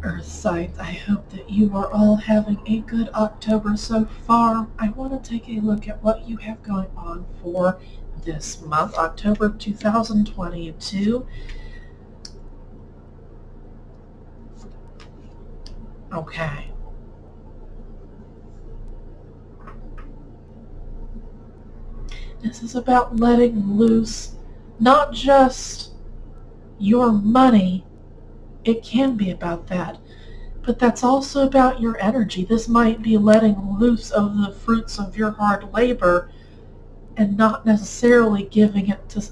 Earth signs, I hope that you are all having a good October so far. I want to take a look at what you have going on for this month, October 2022. Okay. This is about letting loose not just your money. It can be about that, but that's also about your energy. This might be letting loose of the fruits of your hard labor and not necessarily giving it to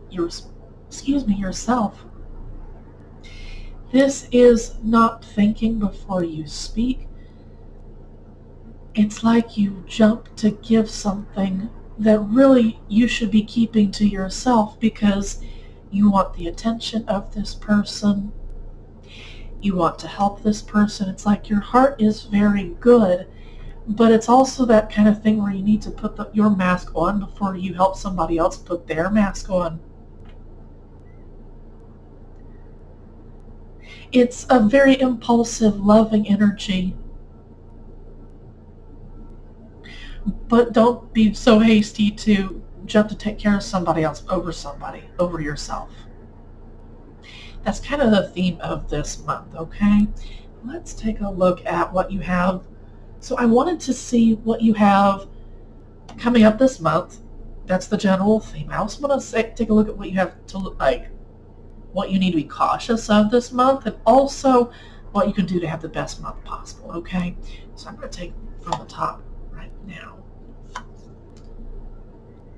yourself. This is not thinking before you speak. It's like you jump to give something that really you should be keeping to yourself because you want the attention of this person. You want to help this person. It's like your heart is very good, but it's also that kind of thing where you need to put your mask on before you help somebody else put their mask on. It's a very impulsive, loving energy. But don't be so hasty to jump to take care of somebody else over yourself. That's kind of the theme of this month, okay? Let's take a look at what you have. So I wanted to see what you have coming up this month. That's the general theme. I also want to take a look at what you have to look like, what you need to be cautious of this month, and also what you can do to have the best month possible, okay? So I'm going to take from the top right now.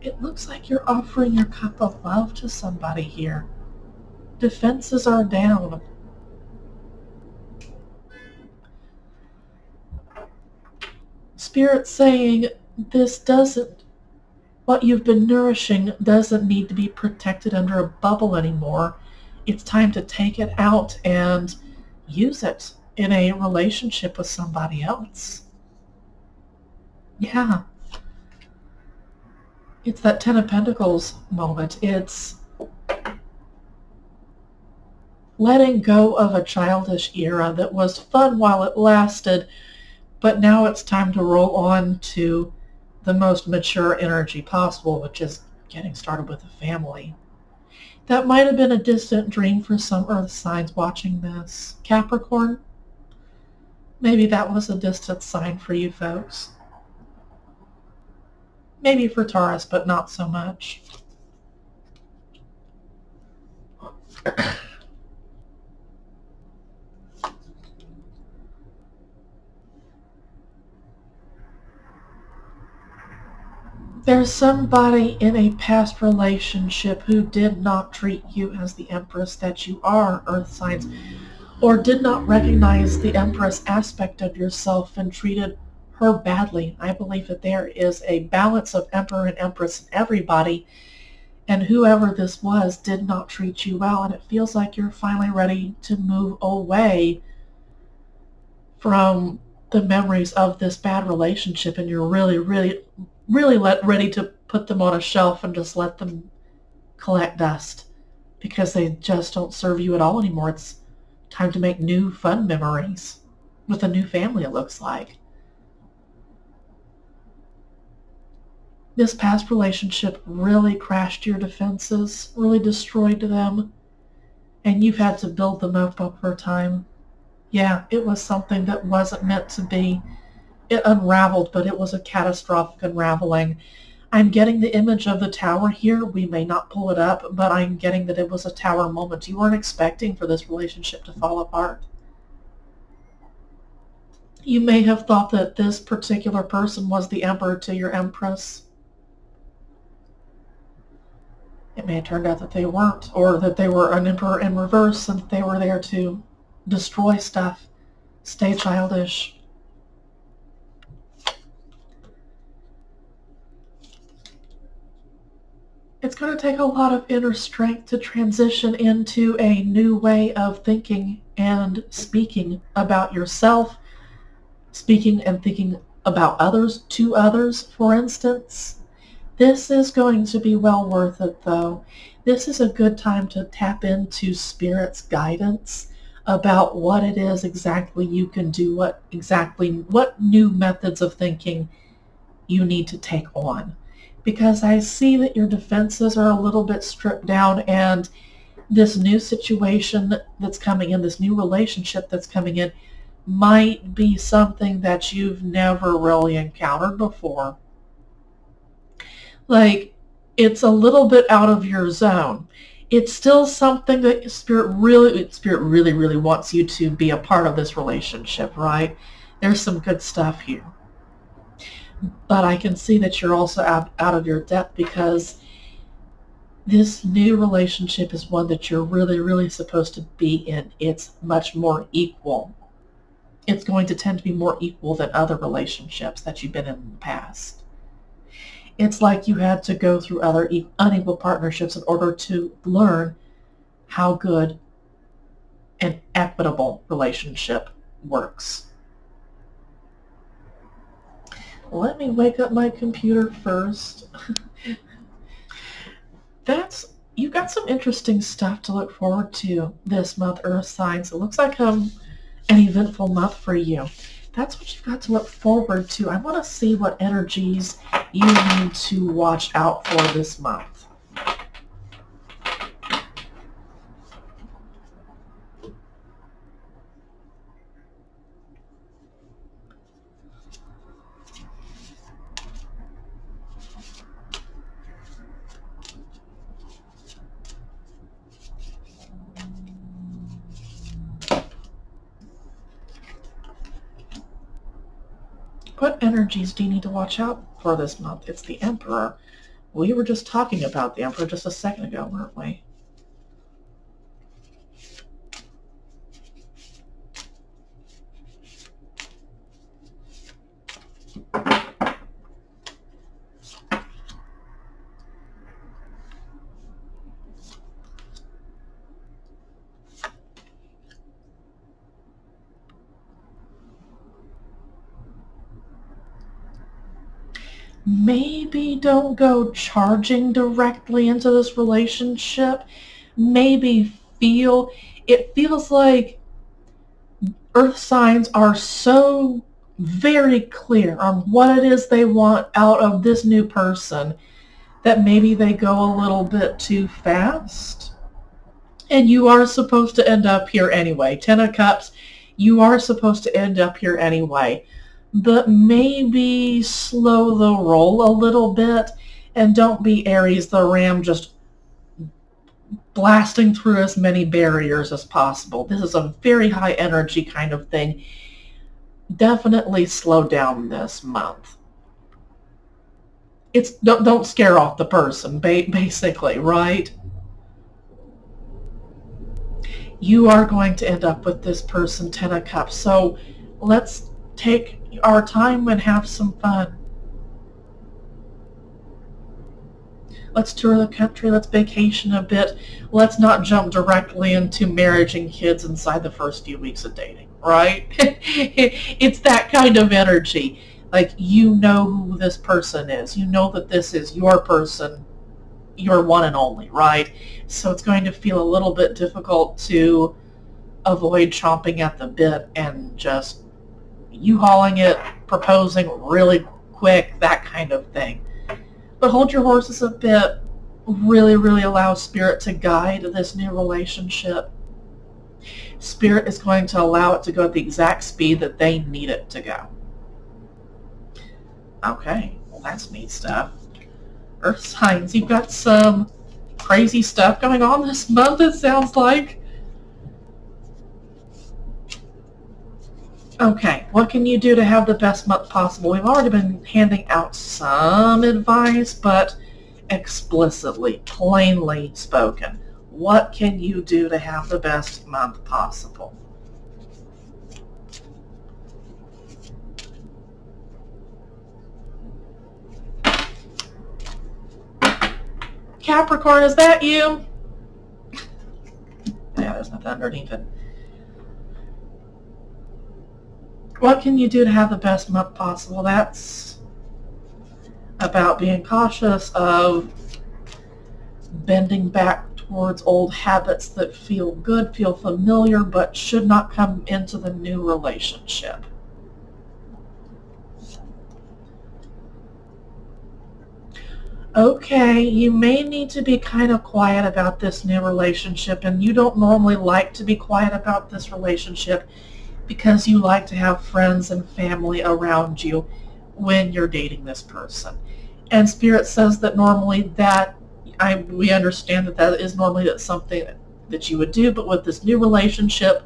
It looks like you're offering your cup of love to somebody here. Defenses are down. Spirit saying what you've been nourishing doesn't need to be protected under a bubble anymore. It's time to take it out and use it in a relationship with somebody else. Yeah. It's that Ten of Pentacles moment. It's letting go of a childish era that was fun while it lasted, but now it's time to roll on to the most mature energy possible, which is getting started with a family. That might have been a distant dream for some earth signs watching this. Capricorn, maybe that was a distant sign for you folks. Maybe for Taurus, but not so much. There's somebody in a past relationship who did not treat you as the Empress that you are, earth signs, or did not recognize the Empress aspect of yourself and treated her badly. I believe that there is a balance of Emperor and Empress in everybody, and whoever this was did not treat you well, and it feels like you're finally ready to move away from the memories of this bad relationship, and you're really ready to put them on a shelf and just let them collect dust because they just don't serve you at all anymore. It's time to make new fun memories with a new family, it looks like. This past relationship really crashed your defenses, really destroyed them, and you've had to build them up over time. Yeah, it was something that wasn't meant to be. It unraveled, but it was a catastrophic unraveling. I'm getting the image of the tower here. We may not pull it up, but I'm getting that it was a tower moment. You weren't expecting for this relationship to fall apart. You may have thought that this particular person was the Emperor to your Empress. It may have turned out that they weren't, or that they were an Emperor in reverse and they were there to destroy stuff, stay childish. It's going to take a lot of inner strength to transition into a new way of thinking and speaking about yourself, speaking and thinking about others, to others, for instance. This is going to be well worth it, though. This is a good time to tap into Spirit's guidance about what it is exactly you can do, what new methods of thinking you need to take on. Because I see that your defenses are a little bit stripped down, and this new situation that's coming in, this new relationship that's coming in, might be something that you've never really encountered before. Like, it's a little bit out of your zone. It's still something that Spirit really wants you to be a part of this relationship, right? There's some good stuff here. But I can see that you're also out of your depth, because this new relationship is one that you're really supposed to be in. It's much more equal. It's going to tend to be more equal than other relationships that you've been in the past. It's like you had to go through other unequal partnerships in order to learn how good an equitable relationship works. Let me wake up my computer first. You got some interesting stuff to look forward to this month, Earth signs. It looks like an eventful month for you. That's what you've got to look forward to. I want to see what energies you need to watch out for this month. What energies do you need to watch out for this month? It's the Emperor. We were just talking about the Emperor just a second ago, weren't we? Maybe don't go charging directly into this relationship. Maybe it feels like Earth signs are so very clear on what it is they want out of this new person that maybe they go a little bit too fast. And you are supposed to end up here anyway. 10 of Cups, you are supposed to end up here anyway. But maybe slow the roll a little bit, and don't be Aries the Ram just blasting through as many barriers as possible. This is a very high energy kind of thing. Definitely slow down this month. Don't scare off the person, basically, right? You are going to end up with this person, 10 of Cups. So let's take our time and have some fun. Let's tour the country. Let's vacation a bit. Let's not jump directly into marriage and kids inside the first few weeks of dating, right? It's that kind of energy. Like, you know who this person is. You know that this is your person, your one and only, right? So it's going to feel a little bit difficult to avoid chomping at the bit and just U-hauling it, proposing really quick, that kind of thing. But hold your horses a bit. Really allow Spirit to guide this new relationship. Spirit is going to allow it to go at the exact speed that they need it to go. Okay, well, that's neat stuff. Earth signs, you've got some crazy stuff going on this month, it sounds like. Okay, what can you do to have the best month possible? We've already been handing out some advice, but explicitly, plainly spoken. What can you do to have the best month possible? Capricorn, is that you? Yeah, there's nothing underneath it. What can you do to have the best month possible? That's about being cautious of bending back towards old habits that feel good, feel familiar, but should not come into the new relationship. Okay, you may need to be kind of quiet about this new relationship, and you don't normally like to be quiet about this relationship because you like to have friends and family around you when you're dating this person. And Spirit says that normally we understand that is normally something that you would do, but with this new relationship,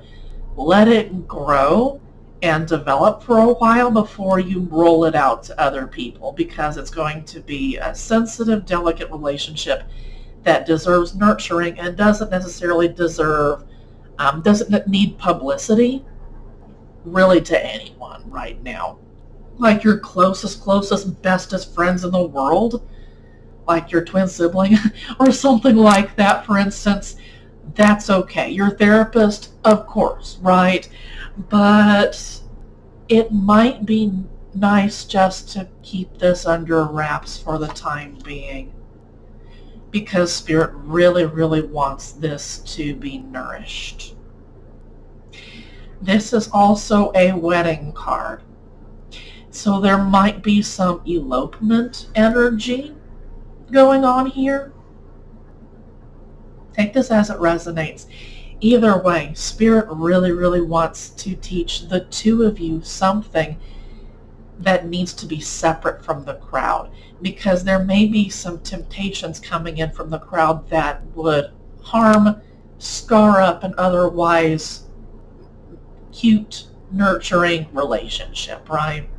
let it grow and develop for a while before you roll it out to other people, because it's going to be a sensitive, delicate relationship that deserves nurturing and doesn't necessarily doesn't need publicity really to anyone right now. Like your closest, bestest friends in the world, like your twin sibling or something like that, for instance, that's okay. Your therapist, of course, right? But it might be nice just to keep this under wraps for the time being, because Spirit really, really wants this to be nourished. This is also a wedding card. So there might be some elopement energy going on here. Take this as it resonates. Either way, Spirit really, really wants to teach the two of you something that needs to be separate from the crowd, because there may be some temptations coming in from the crowd that would harm, scar up an otherwise cute, nurturing relationship, right?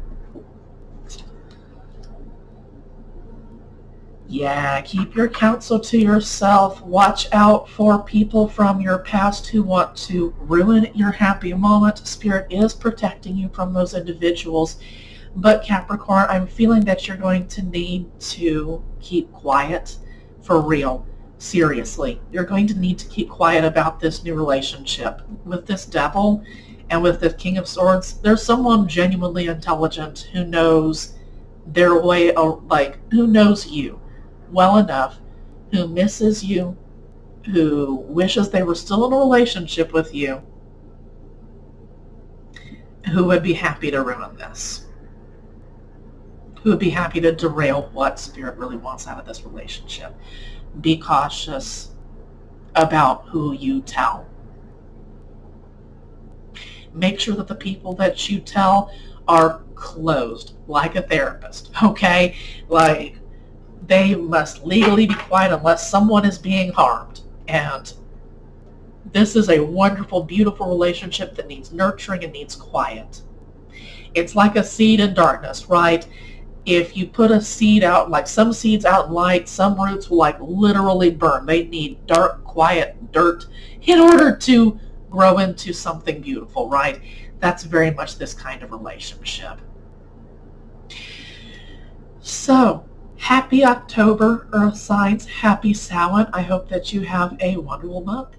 Yeah, keep your counsel to yourself. Watch out for people from your past who want to ruin your happy moment. Spirit is protecting you from those individuals. But Capricorn, I'm feeling that you're going to need to keep quiet for real. Seriously, you're going to need to keep quiet about this new relationship. With this Devil and with the King of Swords, there's someone genuinely intelligent who knows their way, who knows you well enough, who misses you, who wishes they were still in a relationship with you, who would be happy to ruin this, who would be happy to derail what Spirit really wants out of this relationship. Be cautious about who you tell. Make sure that the people that you tell are closed, like a therapist, okay? Like, they must legally be quiet unless someone is being harmed. And this is a wonderful, beautiful relationship that needs nurturing and needs quiet. It's like a seed in darkness, right? If you put a seed out, like some seeds out in light, some roots will like literally burn. They need dark, quiet dirt in order to grow into something beautiful, right? That's very much this kind of relationship. So, happy October, Earth signs. Happy Samhain. I hope that you have a wonderful month.